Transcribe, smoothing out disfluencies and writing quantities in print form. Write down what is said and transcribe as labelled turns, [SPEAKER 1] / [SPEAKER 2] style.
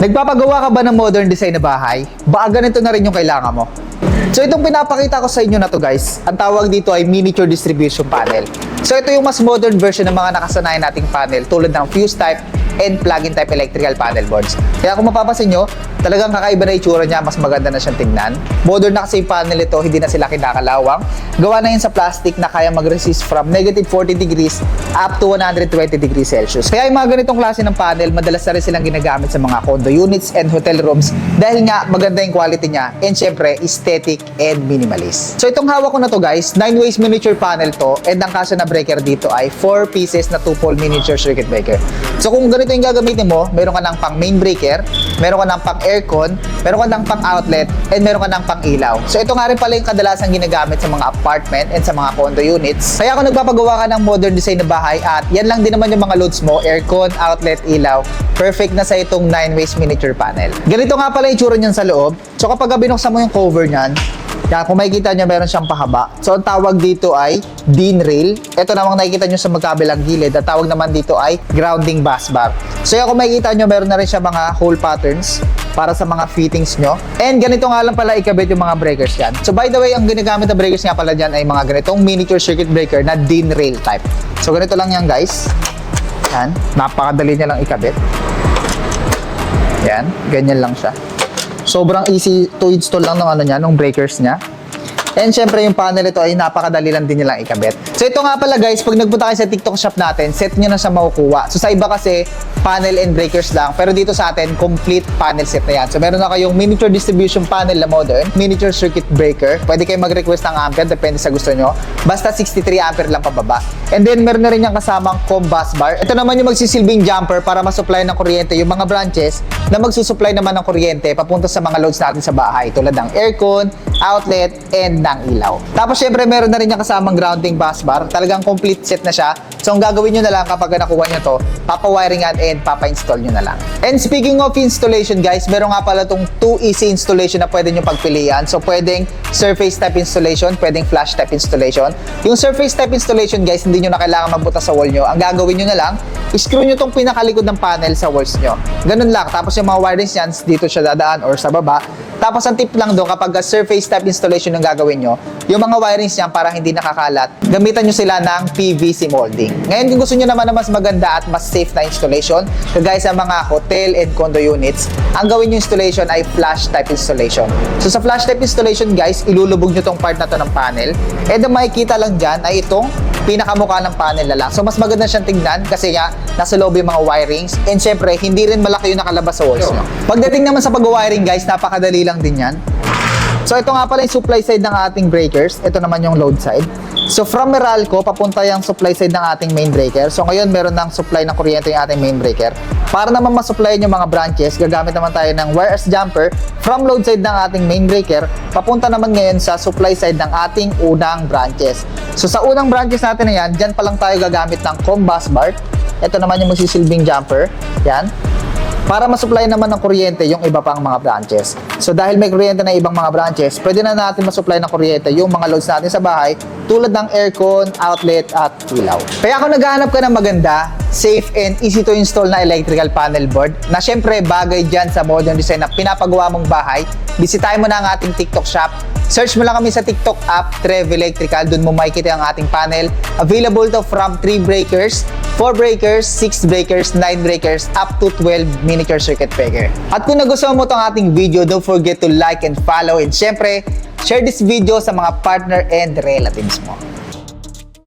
[SPEAKER 1] Nagpapagawa ka ba ng modern design na bahay? Baka ganito na rin yung kailangan mo. So itong pinapakita ko sa inyo na to guys, ang tawag dito ay miniature distribution panel. So ito yung mas modern version ng mga nakasanayan nating panel tulad ng fuse type and plug-in type electrical panel boards. Kaya kung mapapansin nyo, talagang kakaiba na itsura niya, mas maganda na siyang tingnan. Modern na kasi yung panel ito, hindi na sila kinakalawang. Gawa na yun sa plastic na kaya mag-resist from negative 40 degrees up to 120 degrees Celsius. Kaya yung mga ganitong klase ng panel, madalas na rin silang ginagamit sa mga condo units and hotel rooms dahil nga maganda yung quality niya and syempre aesthetic and minimalist. So itong hawak ko na to guys, 9 ways miniature panel to and ang kasya na breaker dito ay 4 pieces na 2-pole miniature circuit breaker. So kung ganito yung gagamitin mo, meron ka ng pang main breaker, meron ka ng pang aircon, meron ka ng pang outlet, and meron ka ng pang ilaw. So ito nga rin pala yung kadalasan ginagamit sa mga apartment and sa mga condo units. Kaya kung nagpapagawa ka ng modern design na bahay at yan lang din naman yung mga loads mo, aircon, outlet, ilaw, perfect na sa itong 9 ways miniature panel. Ganito nga pala yung itsura niyan sa loob. So kapag binuksan mo yung cover niyan, yan, kung makikita nyo, meron siyang pahaba. So, ang tawag dito ay DIN rail. Ito namang nakikita nyo sa magkabilang gilid. Ang tawag naman dito ay grounding bus bar. So, yan, kung makikita nyo, meron na rin siya mga hole patterns para sa mga fittings nyo. And ganito nga lang pala ikabit yung mga breakers yan. So, by the way, ang ginagamit na breakers nga pala dyan ay mga ganitong miniature circuit breaker na DIN rail type. So, ganito lang yan, guys. Yan, napakadali niya lang ikabit. Yan, ganyan lang siya. Sobrang easy to install lang ng ng breakers niya. And syempre yung panel ito ay napakadali lang din nilang ikabit. So ito nga pala guys, pag nagpunta kayo sa TikTok shop natin, set nyo na siya makukuha. So sa iba kasi, panel and breakers lang. Pero dito sa atin, complete panel set na yan. So meron na kayong miniature distribution panel na modern, miniature circuit breaker. Pwede kayo mag-request ng ampere, depende sa gusto nyo. Basta 63 ampere lang pababa. And then meron na rin yung kasamang COM bus bar. Ito naman yung magsisilbing jumper para masupply ng kuryente yung mga branches na magsusupply naman ng kuryente papunta sa mga loads natin sa bahay. Tulad ng aircon, outlet, and ng ilaw. Tapos syempre meron na rin yung kasamang grounding bus bar. Talagang complete set na siya. So ang gagawin nyo na lang kapag nakuha nyo to, papa-wiringan and papa-install nyo na lang. And speaking of installation guys, meron nga pala tong 2 easy installation na pwede nyo pagpilian. So pwedeng surface type installation, pwedeng flash type installation. Yung surface type installation guys, hindi nyo na kailangan magbutas sa wall nyo. Ang gagawin nyo na lang, screw nyo tong pinakalikod ng panel sa walls nyo. Ganun lang. Tapos yung mga wirings yan, dito siya dadaan or sa baba. Tapos ang tip lang doon, kapag surface type installation yung gagawin nyo, yung mga wirings niyan para hindi nakakalat, gamitan nyo sila ng PVC molding. Ngayon, kung gusto nyo naman na mas maganda at mas safe na installation, kagaya sa mga hotel and condo units, ang gawin nyo installation ay flash type installation. So sa flash type installation guys, ilulubog nyo tong part na to ng panel. And ang makikita lang dyan ay itong pinakamukha ng panel na lang. So mas maganda siyang tignan kasi nga nasa loob yung mga wirings and syempre hindi rin malaki yung nakalabas sa walls nyo. Pagdating naman sa pag-wiring guys, napakadali lang din yan. So ito nga pala yung supply side ng ating breakers. Ito naman yung load side. So from Meralco, papunta yung supply side ng ating main breaker. So ngayon meron ng supply ng kuryente yung ating main breaker. Para naman masupplyan yung mga branches, gagamit naman tayo ng wire-as jumper from load side ng ating main breaker. Papunta naman ngayon sa supply side ng ating unang branches. So sa unang branches natin na yan, dyan pa lang tayo gagamit ng COM bus bar. Ito naman yung magsisilbing jumper. Yan. Para masupply naman ng kuryente yung iba pang mga branches. So dahil may kuryente na ibang mga branches, pwede na natin masupply ng kuryente yung mga loads natin sa bahay tulad ng aircon, outlet, at ilaw. Kaya kung naghahanap ka ng maganda, safe, and easy to install na electrical panel board na syempre bagay dyan sa modern design na pinapagawa mong bahay, bisitahin mo na ang ating TikTok shop. Search mo lang kami sa TikTok app, Trev Electrical. Doon mo makikita ang ating panel. Available to from 3 breakers, 4 breakers, 6 breakers, 9 breakers, up to 12 miniature circuit breaker. At kung nagustuhan mo itong ating video, don't forget to like and follow. And syempre, share this video sa mga partner and relatives mo.